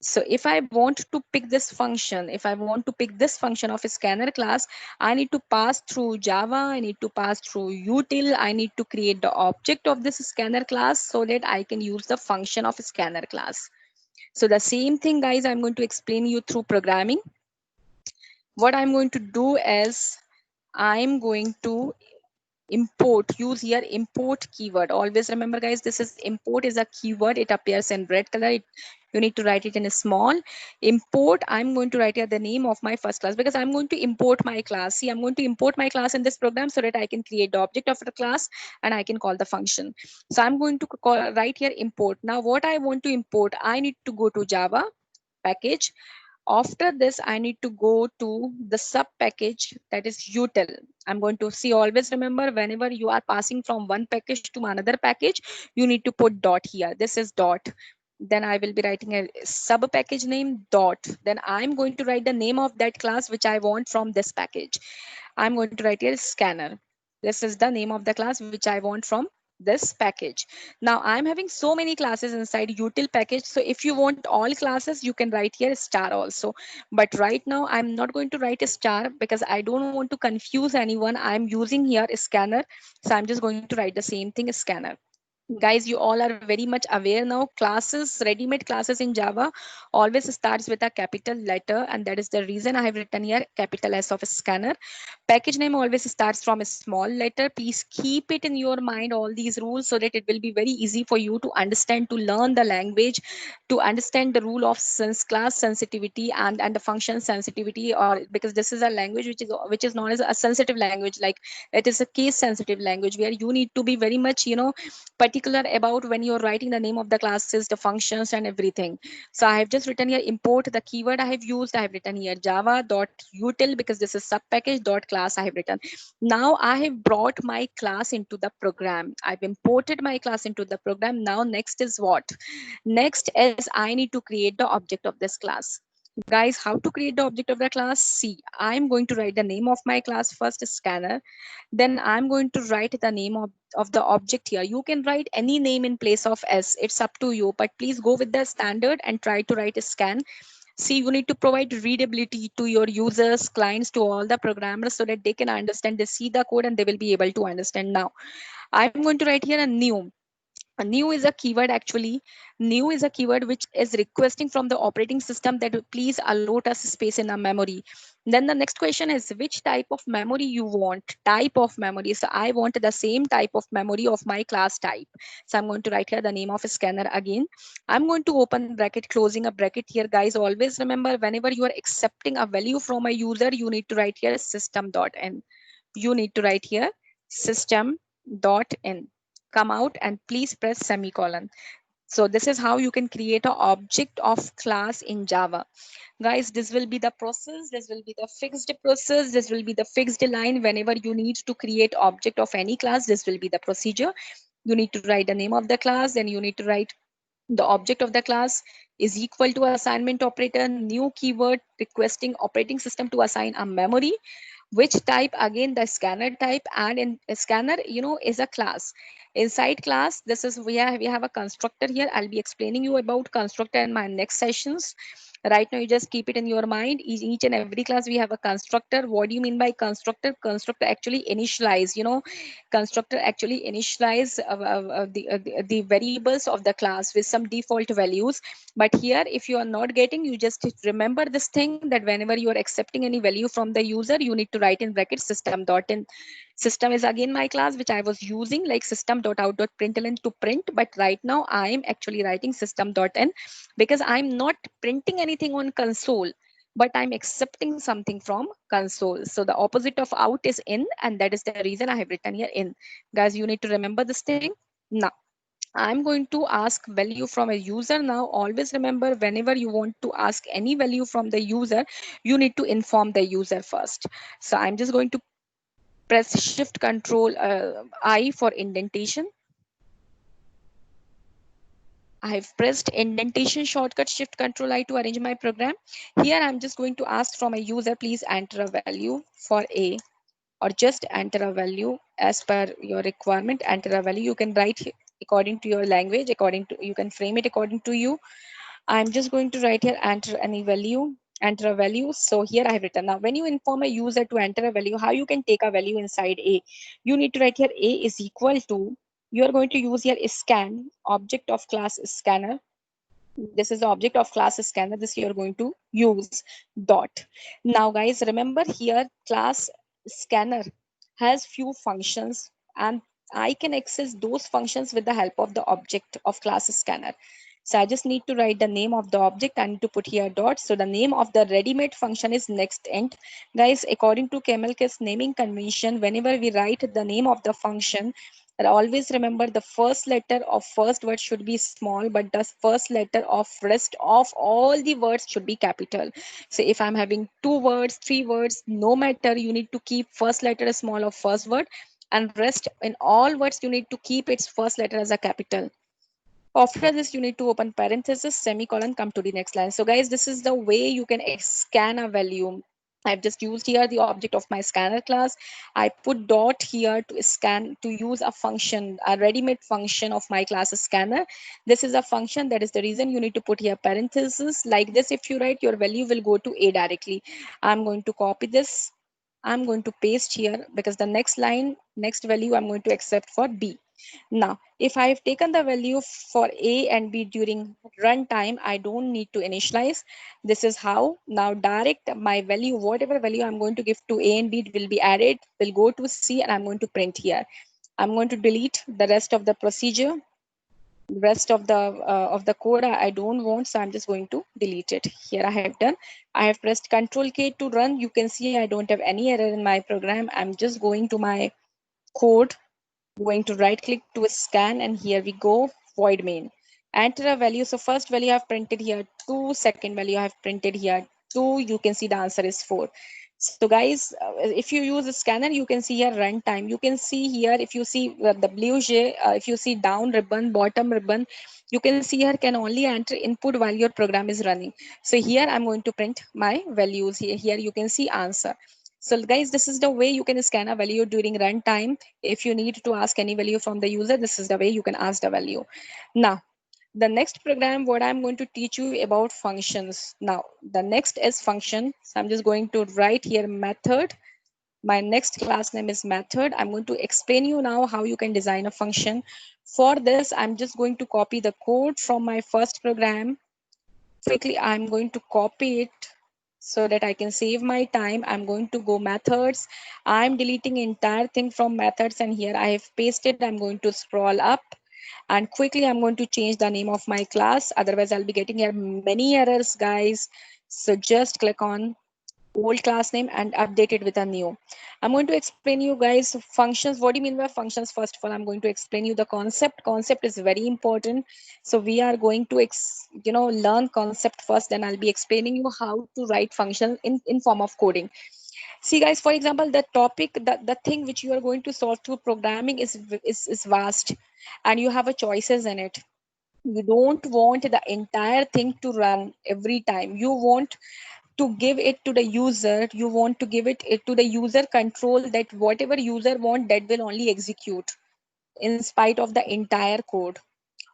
Speaker 1: So if I want to pick this function, if I want to pick this function of a scanner class, I need to pass through Java, I need to pass through util, I need to create the object of this scanner class so that I can use the function of a scanner class. So the same thing, guys, I'm going to explain you through programming. What I'm going to do is I'm going to import, use here import keyword. Always remember, guys, this is import is a keyword. It appears in red color. You need to write it in a small. Import, I'm going to write here the name of my first class, because I'm going to import my class. See, I'm going to import my class in this program so that I can create the object of the class and I can call the function. So I'm going to write here import. Now what I want to import, I need to go to Java package. After this, I need to go to the sub package, that is util. I'm going to see, always remember, whenever you are passing from one package to another package, you need to put dot here. This is dot. Then I will be writing a sub package name dot. Then I'm going to write the name of that class which I want from this package. I'm going to write here scanner. This is the name of the class which I want from this package. Now I'm having so many classes inside util package. So if you want all classes, you can write here star also. But right now I'm not going to write a star because I don't want to confuse anyone. I'm using here a scanner. So I'm just going to write the same thing, scanner. Guys, you all are very much aware now, classes, ready-made classes in Java always starts with a capital letter, and that is the reason I have written here capital S of scanner. Package name always starts from a small letter. Please keep it in your mind, all these rules, so that it will be very easy for you to understand, to learn the language, to understand the rule of class sensitivity and the function sensitivity. Or because this is a language which is known as a sensitive language, like it is a case sensitive language, where you need to be very much, particular about when you're writing the name of the classes, the functions and everything. So I have just written here import. The keyword I have used, I have written here java.util, because this is sub package dot class I have written. Now I have brought my class into the program. I've imported my class into the program. Now next is what? Next is I need to create the object of this class. Guys, how to create the object of the class? See, I'm going to write the name of my class first, scanner. Then I'm going to write the name of the object here. You can write any name in place of S. It's up to you, but please go with the standard and try to write a scan. See, you need to provide readability to your users, clients, to all the programmers, so that they can understand, they see the code and they will be able to understand. Now I'm going to write here a new. A new is a keyword actually. New is a keyword which is requesting from the operating system that please allot us space in our memory. Then the next question is which type of memory you want. Type of memory. So I want the same type of memory of my class type. So I'm going to write here the name of a scanner again. I'm going to open bracket, closing a bracket here. Guys, always remember, whenever you are accepting a value from a user, you need to write here system.in. You need to write here system.in. Come out and please press semicolon. So this is how you can create an object of class in Java. Guys, this will be the process. This will be the fixed process. This will be the fixed line. Whenever you need to create object of any class, this will be the procedure. You need to write the name of the class, then you need to write The object of the class is equal to assignment operator, new keyword requesting operating system to assign a memory, which type, again the scanner type. And in a scanner, is a class. Inside class, this is we have a constructor here. I'll be explaining you about constructor in my next sessions. Right now you just keep it in your mind. Each and every class we have a constructor. What do you mean by constructor? Constructor actually initialize, constructor actually initialize the variables of the class with some default values. But here, if you are not getting, you just remember this thing, that whenever you are accepting any value from the user, you need to write in brackets system dot in. System is again my class which I was using, like system.out.println to print, but right now I am actually writing system.in because I'm not printing anything on console, but I'm accepting something from console. So the opposite of out is in, and that is the reason I have written here in. Guys, you need to remember this thing. Now, I'm going to ask value from a user. Now, always remember, whenever you want to ask any value from the user, you need to inform the user first. So I'm just going to press Shift Control I for indentation. I have pressed indentation shortcut Shift Control I to arrange my program. Here I'm just going to ask from a user, please enter a value for A, or just enter a value as per your requirement. Enter a value. You can write according to your language, according to, you can frame it according to you. I'm just going to write here, enter any value, enter a value. So here I have written. Now, when you inform a user to enter a value, how you can take a value inside A? You need to write here A is equal to, you are going to use here scan, object of class scanner. This is the object of class scanner. This you are going to use dot. Now, guys, remember here class scanner has few functions, and I can access those functions with the help of the object of class scanner. So I just need to write the name of the object. I need to put here dot. So the name of the ready-made function is next int. Guys, according to CamelCase naming convention, whenever we write the name of the function, and always remember the first letter of first word should be small, but the first letter of rest of all the words should be capital. So if I'm having two words, three words, no matter, you need to keep first letter small of first word, and rest in all words you need to keep its first letter as a capital. After this, you need to open parenthesis, semicolon, come to the next line. So guys, this is the way you can scan a value. I've just used here the object of my scanner class. I put dot here to scan, to use a function, a ready-made function of my class scanner. This is a function. That is the reason you need to put here parenthesis. Like this, if you write, your value will go to A directly. I'm going to copy this. I'm going to paste here because the next line, next value I'm going to accept for B. Now, if I have taken the value for A and B during runtime, I don't need to initialize. This is how now direct my value, whatever value I'm going to give to A and B will be added, will go to C, and I'm going to print here. I'm going to delete the rest of the procedure, rest of the code I don't want, so I'm just going to delete it. Here I have done. I have pressed Control K to run. You can see I don't have any error in my program. I'm just going to my code, going to right click to scan, and here we go, void main. Enter a value. So first value I have printed here 2, second value I have printed here 2. You can see the answer is 4. So guys, if you use a scanner, you can see here runtime. You can see here, if you see the blue j, if you see down ribbon, bottom ribbon, you can see here can only enter input while your program is running. So here I'm going to print my values. Here you can see answer. So guys, this is the way you can scan a value during runtime. If you need to ask any value from the user, this is the way you can ask the value. Now, the next program, what I'm going to teach you about functions. Now, the next is function. So I'm just going to write here method. My next class name is method. I'm going to explain you now how you can design a function. For this, I'm just going to copy the code from my first program. Quickly, I'm going to copy it so that I can save my time. I'm going to go methods. I'm deleting entire thing from methods, and here I have pasted. I'm going to scroll up, and quickly I'm going to change the name of my class. Otherwise, I'll be getting here many errors, guys. So just click on old class name and update it with a new. I'm going to explain you guys functions. What do you mean by functions? First of all, I'm going to explain you the concept. Concept is very important. So we are going to learn concept first, then I'll be explaining you how to write function in form of coding. See guys, for example, the topic, the thing which you are going to solve through programming is vast, and you have a choices in it. You don't want the entire thing to run every time. You want to give it to the user. You want to give it to the user control, that whatever user want, that will only execute in spite of the entire code.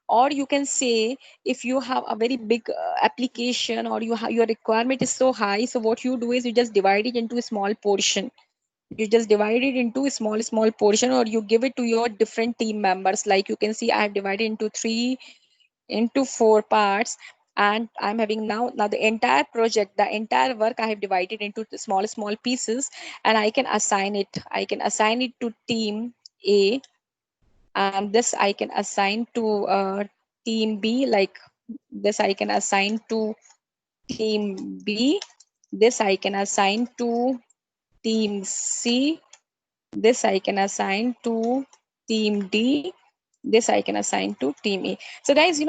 Speaker 1: Or you can say, if you have a very big application, or you have, your requirement is so high, so what you do is you just divide it into a small portion. You just divide it into a small portion, or you give it to your different team members. Like you can see, I have divided into three, into four parts. And I'm having now the entire project, the entire work, I have divided into the small pieces. And I can assign it to team A, and this I can assign to team B. Like this I can assign to team B. This I can assign to team C. This I can assign to team D. This I can assign to team A. So guys,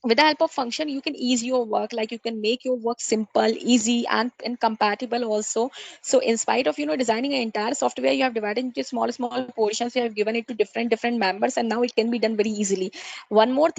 Speaker 1: with the help of function, you can ease your work. Like you can make your work simple, easy, and compatible also. So in spite of designing an entire software, you have divided into small portions. You have given it to different members, and now it can be done very easily. One more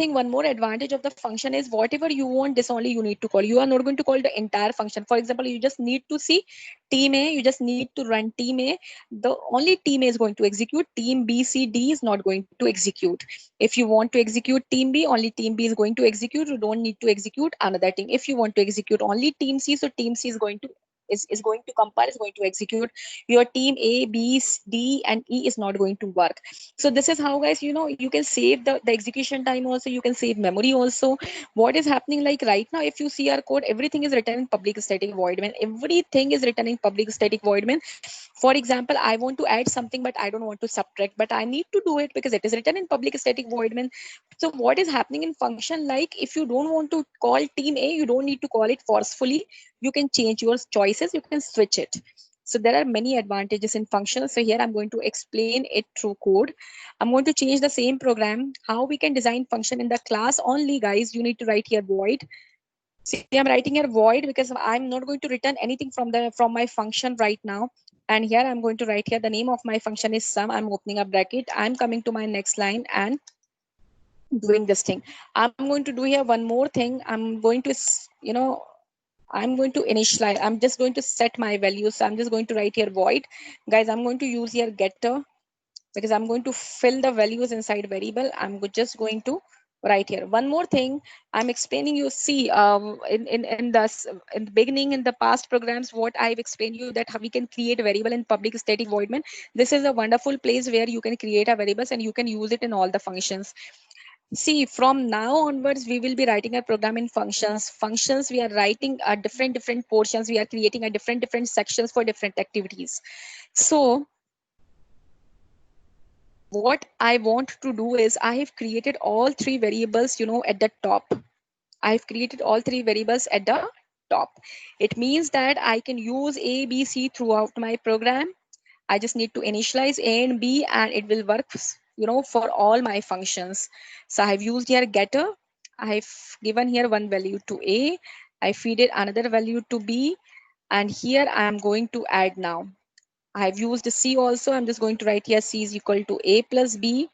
Speaker 1: advantage of the function is, whatever you want, this only you need to call. You are not going to call the entire function. For example, you just need to see team A, you just need to run team A. The only team A is going to execute. Team B, C, D is not going to execute. If you want to execute team B, only team B is going to execute. You don't need to execute another team. If you want to execute only team C, so team C is going to compile, is going to execute. Your team A, B, D, and E is not going to work. So this is how, guys, you can save the execution time also. You can save memory also. What is happening, like right now, if you see our code, everything is written in public static void main. Everything is written in public static void main. For example, I want to add something, but I don't want to subtract, but I need to do it because it is written in public static void main. So what is happening in function, like if you don't want to call team A, you don't need to call it forcefully. You can change your choices, you can switch it. So there are many advantages in functions. So here I'm going to explain it through code. I'm going to change the same program. How we can design function in the class only, guys, you need to write here void. See, I'm writing here void because I'm not going to return anything from my function right now. And here I'm going to write here, the name of my function is sum. I'm opening a bracket. I'm coming to my next line and doing this thing. I'm going to do here one more thing. I'm going to initialize. I'm just going to set my values. So I'm just going to write here void. Guys, I'm going to use here getter, because I'm going to fill the values inside variable. Just going to write here one more thing. I'm explaining you. See, in the beginning, in the past programs, what I've explained you, that how we can create variable in public static void main. This is a wonderful place where you can create a variables and you can use it in all the functions. See, from now onwards, we will be writing a program in functions. Functions, we are writing a different portions. We are creating a different sections for different activities. So what I want to do is, I have created all three variables, at the top. I've created all three variables at the top. It means that I can use A, B, C throughout my program. I just need to initialize A and B, and it will work, for all my functions. So I've used here getter. I've given here one value to A. I feed it another value to B. And here I'm going to add now. I've used C also. I'm just going to write here C is equal to A plus B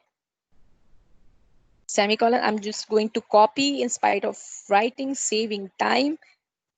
Speaker 1: semicolon. I'm just going to copy in spite of writing, saving time.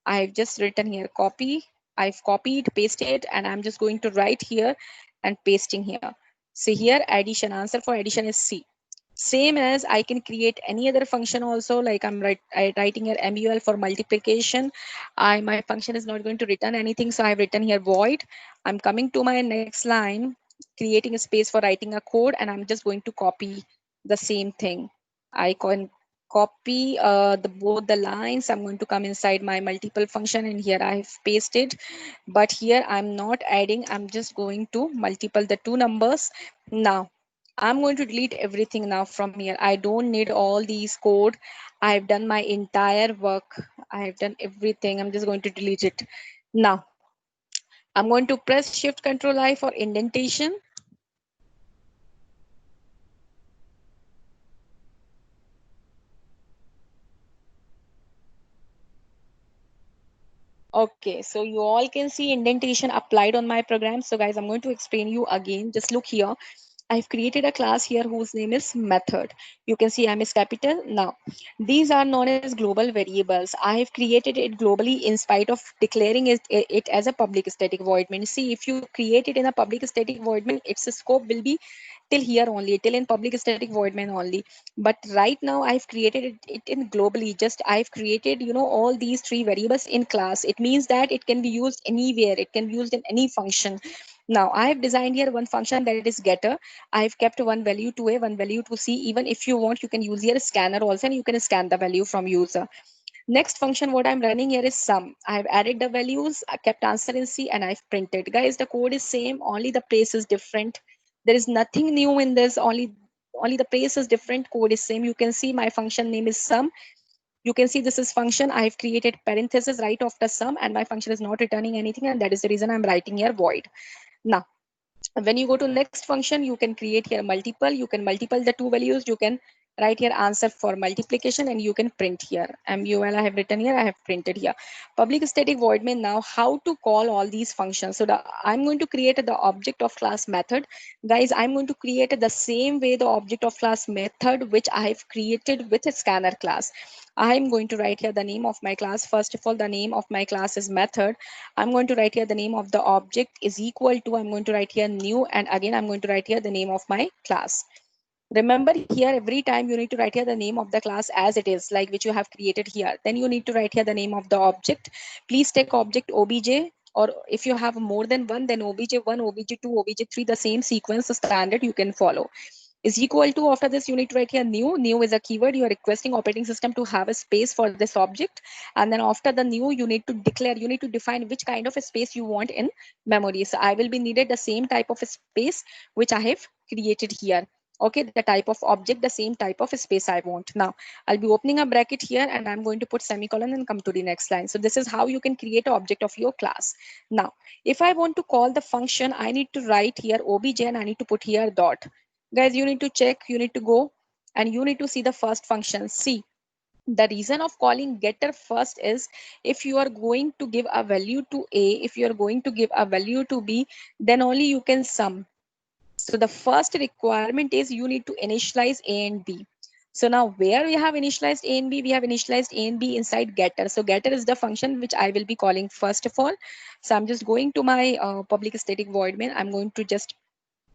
Speaker 1: I've just written here copy. I've copied, pasted, and I'm just going to write here and pasting here. So here addition, answer for addition is C. Same as I can create any other function also, like I writing here MUL for multiplication. My function is not going to return anything, so I've written here void. I'm coming to my next line, creating a space for writing a code, and I'm just going to copy the same thing. I can copy both the lines. I'm going to come inside my multiple function, and here I've pasted, but here I'm not adding. I'm just going to multiple the two numbers. Now I'm going to delete everything now from here. I don't need all these code. I've done my entire work. I've done everything. I'm just going to delete it. Now I'm going to press Shift Control I for indentation. Okay, so you all can see indentation applied on my program. So guys, I'm going to explain you again. Just look here. I've created a class here whose name is method. You can see M is capital. Now, these are known as global variables. I have created it globally in spite of declaring it as a public static void main. See, if you create it in a public static void main, its scope will be till here only, till in public static void main only. But right now I've created it in globally. Just I've created, all these three variables in class. It means that it can be used anywhere. It can be used in any function. Now I have designed here one function that is getter. I've kept one value to a, one value to c. Even if you want, you can use here scanner also, and you can scan the value from user. Next function what I'm running here is sum. I have added the values, I kept answer in C, and I've printed. Guys, the code is same, only the place is different. There is nothing new in this, only the place is different, code is same. You can see my function name is sum. You can see this is function. I have created parenthesis right after sum, and my function is not returning anything, and that is the reason I'm writing here void. Now when you go to next function, you can create here multiple. You can multiple the two values. You can write here answer for multiplication, and you can print here mul. I have written here, I have printed here. Public static void main. Now how to call all these functions? So I'm going to create the object of class method. Guys, I'm going to create the same way the object of class method which I have created with a scanner class. I'm going to write here the name of my class. First of all, the name of my class is method. I'm going to write here the name of the object is equal to, I'm going to write here new, and again I'm going to write here the name of my class. Remember here, every time you need to write here the name of the class as it is, like which you have created here. Then you need to write here the name of the object. Please take object obj, or if you have more than one, then obj1, obj2, obj3, the same sequence standard you can follow. Is equal to, after this you need to write here new is a keyword. You are requesting operating system to have a space for this object, and then after the new you need to declare, you need to define which kind of a space you want in memory. So I will be needed the same type of a space which I have created here. Okay, the type of object, the same type of space I want. Now I'll be opening a bracket here, and I'm going to put semicolon and come to the next line. So this is how you can create an object of your class. Now if I want to call the function, I need to write here obj, and I need to put here dot. Guys, you need to check, you need to go, and you need to see the first function. See, the reason of calling getter first is, if you are going to give a value to a, if you are going to give a value to b, then only you can sum. So the first requirement is you need to initialize a and b. So now where we have initialized a and b, we have initialized a and b inside getter. So getter is the function which I will be calling first of all. So I'm just going to my public static void main. I'm going to just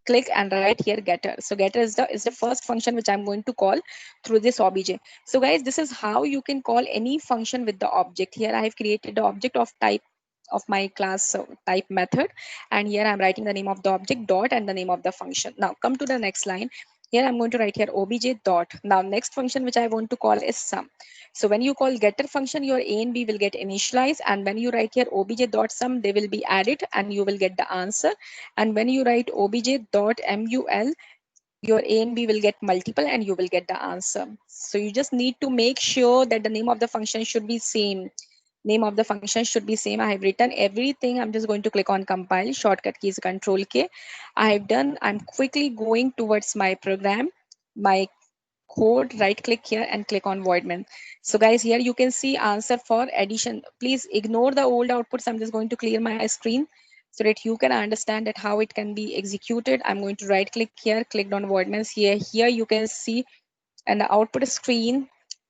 Speaker 1: click and write here getter. So getter is the first function which I'm going to call through this obj. So guys, this is how you can call any function with the object. Here I have created the object of type of my class, so type method, and here I'm writing the name of the object dot and the name of the function. Now come to the next line. Here I'm going to write here obj dot. Now next function which I want to call is sum. So when you call getter function, your a and b will get initialized, and when you write here obj dot sum, they will be added and you will get the answer. And when you write obj dot mul, your a and b will get multiple and you will get the answer. So you just need to make sure that the name of the function should be same. Name of the function should be same. I have written everything. I'm just going to click on compile. Shortcut key is control K. I have done. I'm quickly going towards my program, my code, right click here and click on void main. So guys, here you can see answer for addition. Please ignore the old outputs. I'm just going to clear my screen so that you can understand that how it can be executed. I'm going to right click here, click on void main. Here you can see, and the output screen,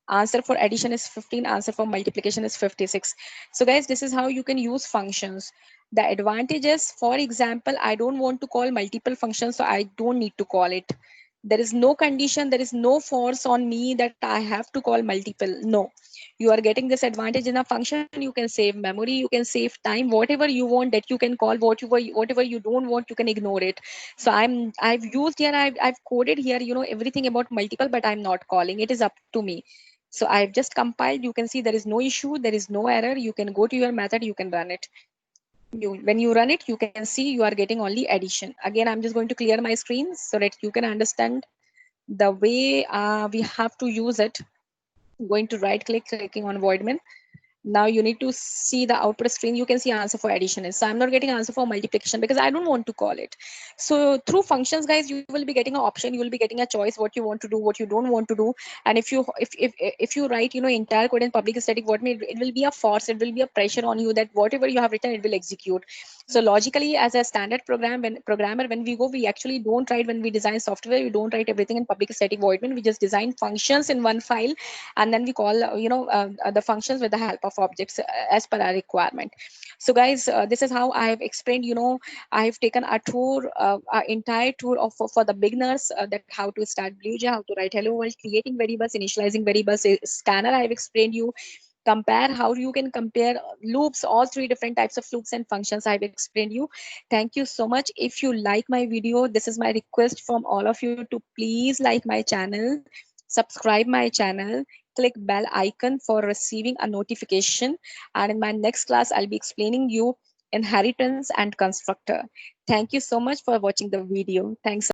Speaker 1: answer for addition is 15, answer for multiplication is 56. So guys, this is how you can use functions. The advantage is, for example, I don't want to call multiple functions, so I don't need to call it. There is no condition, there is no force on me that I have to call multiple. No, you are getting this advantage in a function. You can save memory, you can save time, whatever you want that you can call, whatever you don't want you can ignore it. So I've used here, I've coded here, everything about multiple, but I'm not calling. It is up to me. So I've just compiled. You can see there is no issue, there is no error. You can go to your method, you can run it. When you run it, you can see you are getting only addition. Again, I'm just going to clear my screen so that you can understand the way we have to use it. I'm going to right click, clicking on void main. Now you need to see the output screen. You can see answer for addition is. So I'm not getting answer for multiplication because I don't want to call it. So through functions, guys, you will be getting an option. You will be getting a choice what you want to do, what you don't want to do. And if you write, entire code in public static, what may it will be a force. It will be a pressure on you that whatever you have written, it will execute. So logically, as a standard programmer, when we go, we actually don't write when we design software. We don't write everything in public static void main. We just design functions in one file, and then we call the functions with the help of objects as per our requirement. So guys, this is how I have explained. I have taken a tour, entire tour of for the beginners, that how to start BlueJ, how to write hello world, creating variables, initializing variables, scanner. I have explained you compare how you can compare loops, all three different types of loops and functions I've explained you. Thank you so much. If you like my video, this is my request from all of you to please like my channel, subscribe my channel, click bell icon for receiving a notification. And in my next class, I'll be explaining you inheritance and constructor. Thank you so much for watching the video. Thanks a